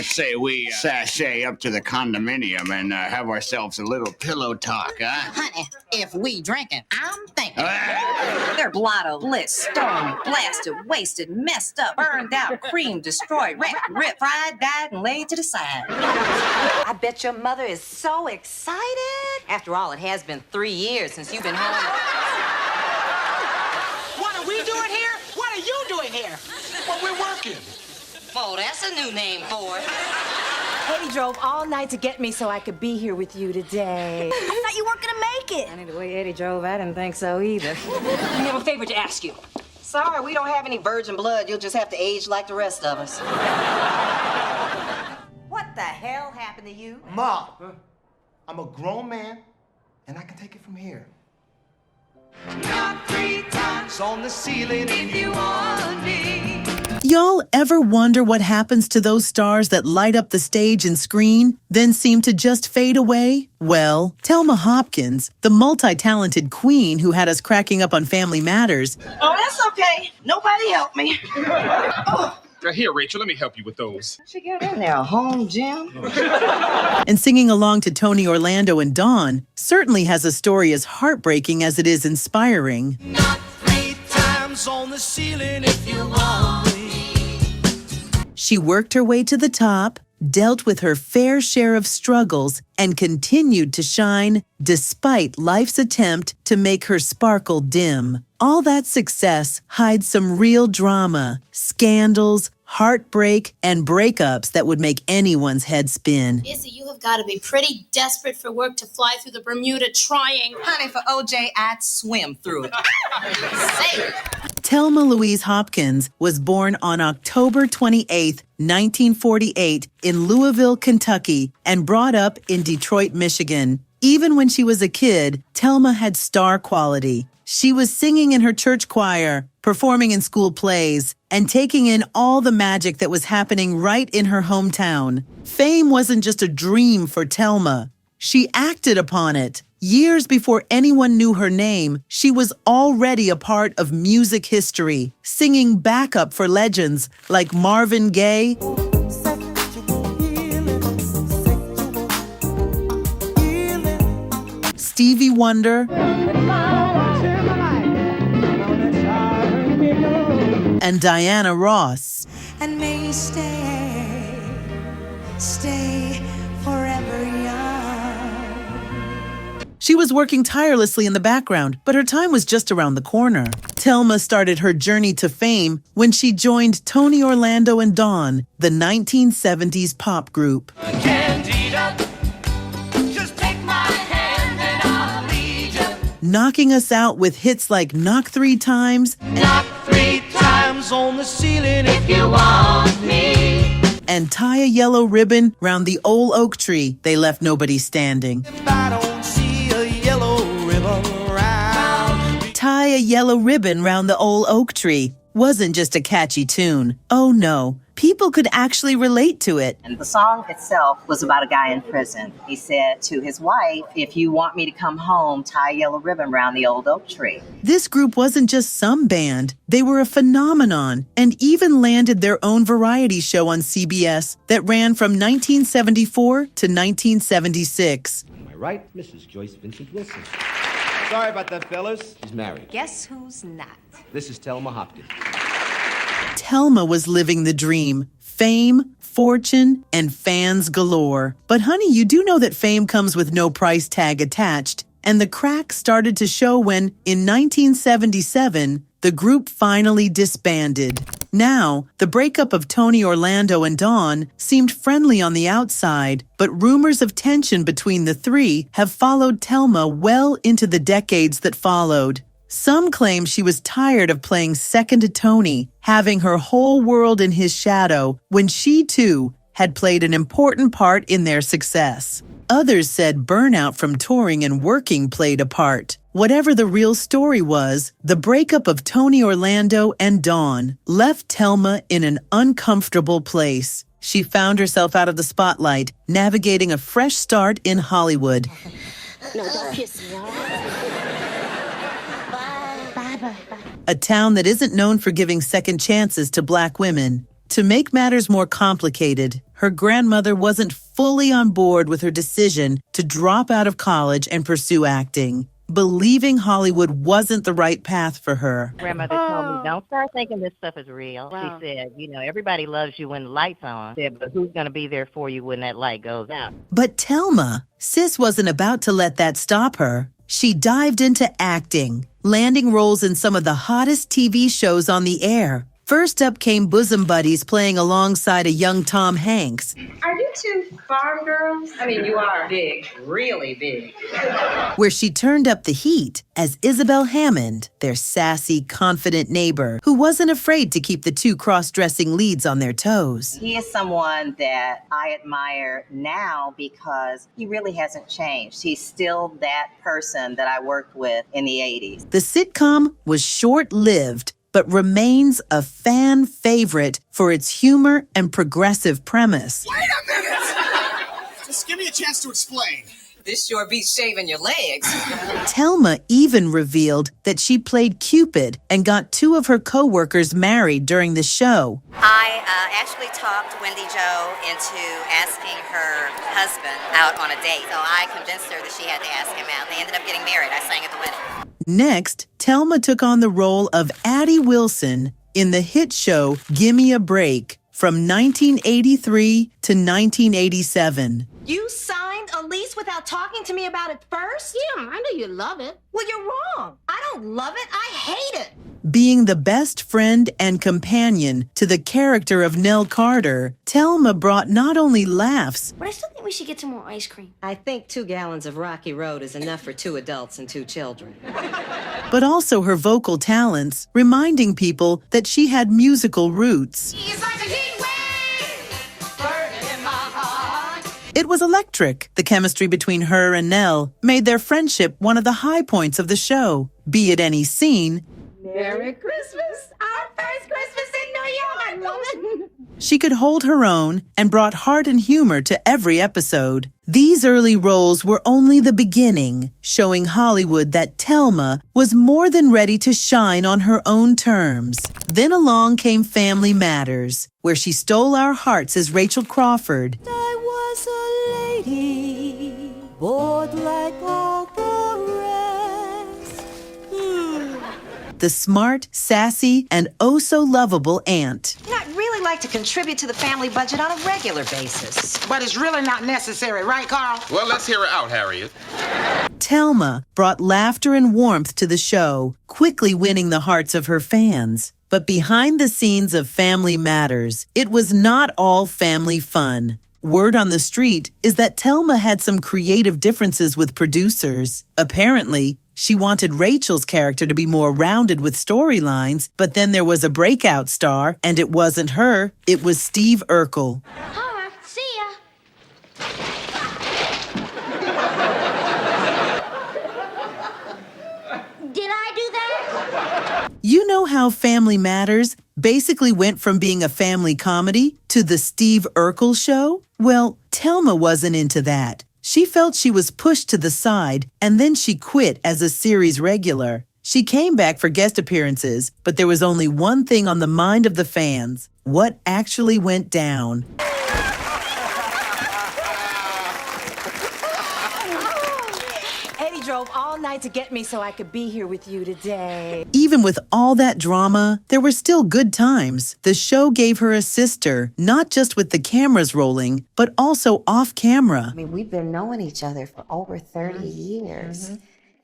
say we sashay up to the condominium and have ourselves a little pillow talk, huh? Honey, if we drinking, I'm thinking. They're blotto, lit, stoned, blasted, wasted, messed up, burned out, creamed, destroyed, wrecked, ripped, fried, dyed, and laid to the side. I bet your mother is so excited. After all, it has been 3 years since you've been home. What are we doing here? What are you doing here? Well, we're working. Oh, that's a new name for it. Eddie drove all night to get me so I could be here with you today. I thought you weren't gonna make it. And the way Eddie drove, I didn't think so either. We have a favor to ask you. Sorry, we don't have any virgin blood. You'll just have to age like the rest of us. What the hell happened to you? Ma, I'm a grown man, and I can take it from here. Knock 3 times on the ceiling if you want me. Y'all ever wonder what happens to those stars that light up the stage and screen, then seem to just fade away? Well, Telma Hopkins, the multi-talented queen who had us cracking up on Family Matters. Oh, that's okay. Nobody helped me. Here, Rachel, let me help you with those. She got in there, a home gym. And singing along to Tony Orlando and Dawn certainly has a story as heartbreaking as it is inspiring. Knock 3 times on the ceiling if you want me. She worked her way to the top, dealt with her fair share of struggles, and continued to shine despite life's attempt to make her sparkle dim. All that success hides some real drama, scandals, heartbreak, and breakups that would make anyone's head spin. Izzy, you have got to be pretty desperate for work to fly through the Bermuda trying. Honey, for OJ, I'd swim through it. Say. Telma Louise Hopkins was born on October 28, 1948 in Louisville, Kentucky, and brought up in Detroit, Michigan. Even when she was a kid, Telma had star quality. She was singing in her church choir, performing in school plays, and taking in all the magic that was happening right in her hometown. Fame wasn't just a dream for Telma. She acted upon it. Years before anyone knew her name, she was already a part of music history, singing backup for legends like Marvin Gaye, Stevie Wonder, and Diana Ross. And may stay forever young. She was working tirelessly in the background, but her time was just around the corner. Telma started her journey to fame when she joined Tony Orlando and Dawn, the 1970s pop group. Candida, just take my hand and I'll lead you. Knocking us out with hits like Knock 3 Times, Knock 3 times on the ceiling if you want me. and Tie a Yellow Ribbon Round the Old Oak Tree. They left nobody standing. If I don't see a yellow ribbon round. Tie a Yellow Ribbon Round the Old Oak Tree wasn't just a catchy tune. Oh no, people could actually relate to it. And the song itself was about a guy in prison. He said to his wife, if you want me to come home, tie a yellow ribbon around the old oak tree. This group wasn't just some band. They were a phenomenon and even landed their own variety show on CBS that ran from 1974 to 1976. Am I right, Mrs. Joyce Vincent Wilson? Sorry about that, fellas. She's married. Guess who's not? This is Telma Hopkins. Telma was living the dream. Fame, fortune, and fans galore. But honey, you do know that fame comes with no price tag attached. And the cracks started to show when, in 1977, the group finally disbanded. Now, the breakup of Tony Orlando and Dawn seemed friendly on the outside, but rumors of tension between the three have followed Telma well into the decades that followed. Some claim she was tired of playing second to Tony, having her whole world in his shadow, when she too had played an important part in their success. Others said burnout from touring and working played a part. Whatever the real story was, the breakup of Tony Orlando and Dawn left Telma in an uncomfortable place. She found herself out of the spotlight, navigating a fresh start in Hollywood. No, don't kiss me, all right? Bye. A town that isn't known for giving second chances to Black women. To make matters more complicated, her grandmother wasn't fully on board with her decision to drop out of college and pursue acting, believing Hollywood wasn't the right path for her. Grandmother told me, don't start thinking this stuff is real. Wow. She said, everybody loves you when the light's on. She said, but who's going to be there for you when that light goes out? But Telma, sis wasn't about to let that stop her. She dived into acting, landing roles in some of the hottest TV shows on the air. First up came Bosom Buddies playing alongside a young Tom Hanks. Are you two farm girls? I mean, you are big, really big. Where she turned up the heat as Isabel Hammond, their sassy, confident neighbor, who wasn't afraid to keep the two cross-dressing leads on their toes. He is someone that I admire now because he really hasn't changed. He's still that person that I worked with in the 80s. The sitcom was short-lived, but remains a fan favorite for its humor and progressive premise. Wait a minute! Just give me a chance to explain. This sure beats shaving your legs. Telma even revealed that she played Cupid and got two of her co-workers married during the show. I actually talked Wendy Jo into asking her husband out on a date. So I convinced her that she had to ask him out. They ended up getting married. I sang at the wedding. Next, Telma took on the role of Addie Wilson in the hit show Gimme a Break from 1983 to 1987. You signed a lease without talking to me about it first? Yeah, I know you love it. Well, you're wrong. I don't love it. I hate it. Being the best friend and companion to the character of Nell Carter, Telma brought not only laughs, But I still think we should get some more ice cream. I think 2 gallons of Rocky Road is enough for 2 adults and 2 children. but also her vocal talents, reminding people that she had musical roots. It's like a heat wave burning in my heart. It was electric. The chemistry between her and Nell made their friendship one of the high points of the show. Be it any scene, Merry Christmas. Our first Christmas in New York. I love it. she could hold her own and brought heart and humor to every episode. These early roles were only the beginning, showing Hollywood that Telma was more than ready to shine on her own terms. Then along came Family Matters, where she stole our hearts as Rachel Crawford. I was a lady, bored like all the rest. The smart, sassy, and oh-so-lovable aunt. I'd really like to contribute to the family budget on a regular basis. But it's really not necessary, right, Carl? Well, let's hear her out, Harriet. Telma brought laughter and warmth to the show, quickly winning the hearts of her fans. But behind the scenes of Family Matters, it was not all family fun. Word on the street is that Telma had some creative differences with producers. Apparently, she wanted Rachel's character to be more rounded with storylines, but then there was a breakout star, and it wasn't her, it was Steve Urkel. Homer, see ya. Did I do that? You know how Family Matters basically went from being a family comedy to the Steve Urkel show? Well, Telma wasn't into that. She felt she was pushed to the side, and then she quit as a series regular. She came back for guest appearances, but there was only one thing on the mind of the fans: what actually went down. Eddie drove all night to get me so I could be here with you today. Even with all that drama, there were still good times. The show gave her a sister, not just with the cameras rolling, but also off camera. I mean, we've been knowing each other for over 30 years.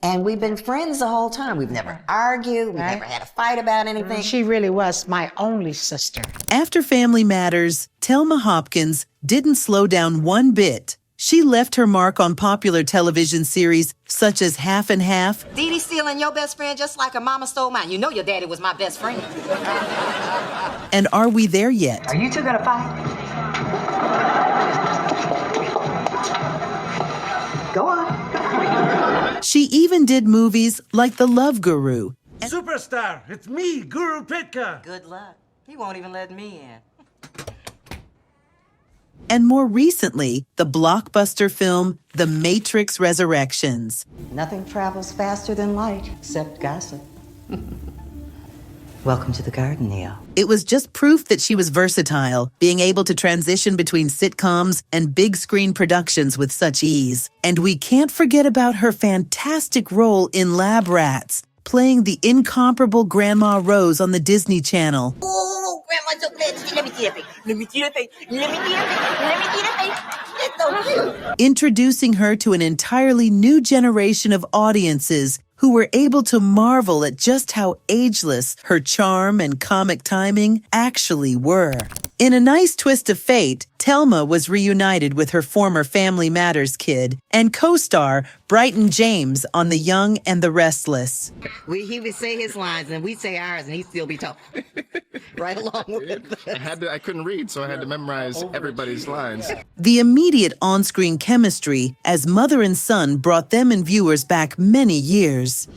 And we've been friends the whole time. We've never argued. We've never had a fight about anything. She really was my only sister. After Family Matters, Telma Hopkins didn't slow down one bit. She left her mark on popular television series such as Half and Half. Dee Dee stealing your best friend just like her mama stole mine. You know your daddy was my best friend. And Are We There Yet? Are you two gonna fight? Go on. She even did movies like The Love Guru. Superstar, it's me, Guru Pitka. Good luck. He won't even let me in. And more recently, the blockbuster film The Matrix Resurrections. Nothing travels faster than light, except gossip. Welcome to the garden, Neo. It was just proof that she was versatile, being able to transition between sitcoms and big screen productions with such ease. And we can't forget about her fantastic role in Lab Rats, playing the incomparable Grandma Rose on the Disney Channel. Oh, Grandma's so glad. Let me see that face. Let me see that face. Let me see that face. Let me see that face. It's so cute. Introducing her to an entirely new generation of audiences who were able to marvel at just how ageless her charm and comic timing actually were. In a nice twist of fate, Telma was reunited with her former Family Matters kid and co-star Brighton James on The Young and the Restless. He would say his lines and we'd say ours and he'd still be talking. Right along with us. I couldn't read, so I had to memorize everybody's lines. The immediate on-screen chemistry as mother and son brought them and viewers back many years.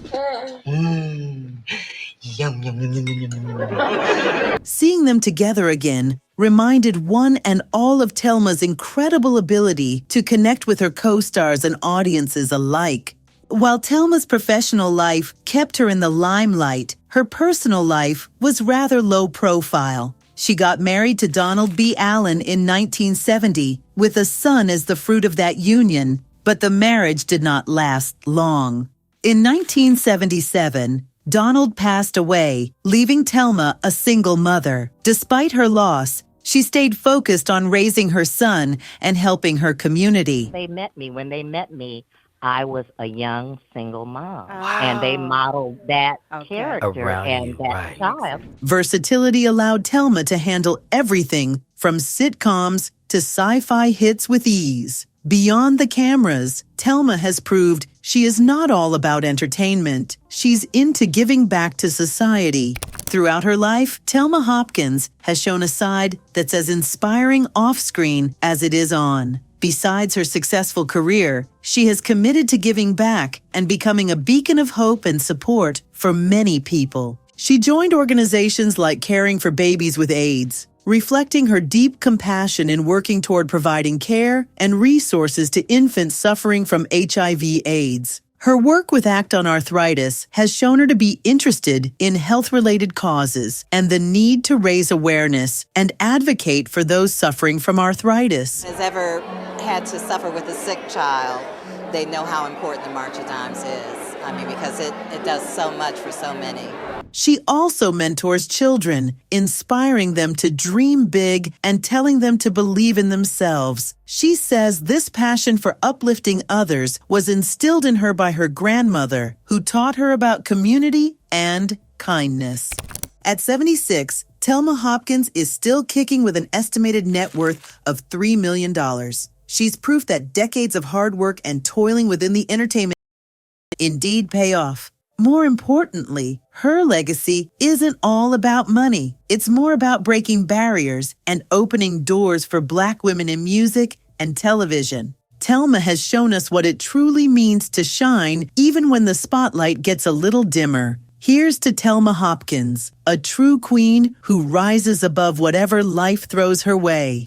Yum, yum, yum, yum, yum, yum. Seeing them together again reminded one and all of Telma's incredible ability to connect with her co-stars and audiences alike. While Telma's professional life kept her in the limelight, her personal life was rather low profile. She got married to Donald B. Allen in 1970, with a son as the fruit of that union, but the marriage did not last long. In 1977, Donald passed away, leaving Telma a single mother. Despite her loss, she stayed focused on raising her son and helping her community. When they met me, I was a young single mom, and they modeled that character and that child. Versatility allowed Telma to handle everything from sitcoms to sci-fi hits with ease. Beyond the cameras, Telma has proved she is not all about entertainment. She's into giving back to society. Throughout her life, Telma Hopkins has shown a side that's as inspiring off-screen as it is on. Besides her successful career, she has committed to giving back and becoming a beacon of hope and support for many people. She joined organizations like Caring for Babies with AIDS, reflecting her deep compassion in working toward providing care and resources to infants suffering from HIV/AIDS. Her work with Act on Arthritis has shown her to be interested in health-related causes and the need to raise awareness and advocate for those suffering from arthritis. Has ever had to suffer with a sick child, they know how important the March of Dimes is. I mean, because it does so much for so many. She also mentors children, inspiring them to dream big and telling them to believe in themselves. She says this passion for uplifting others was instilled in her by her grandmother, who taught her about community and kindness. At 76, Telma Hopkins is still kicking with an estimated net worth of $3 million. She's proof that decades of hard work and toiling within the entertainment indeed pay off. More importantly, her legacy isn't all about money. It's more about breaking barriers and opening doors for Black women in music and television. Telma has shown us what it truly means to shine even when the spotlight gets a little dimmer. Here's to Telma Hopkins, a true queen who rises above whatever life throws her way.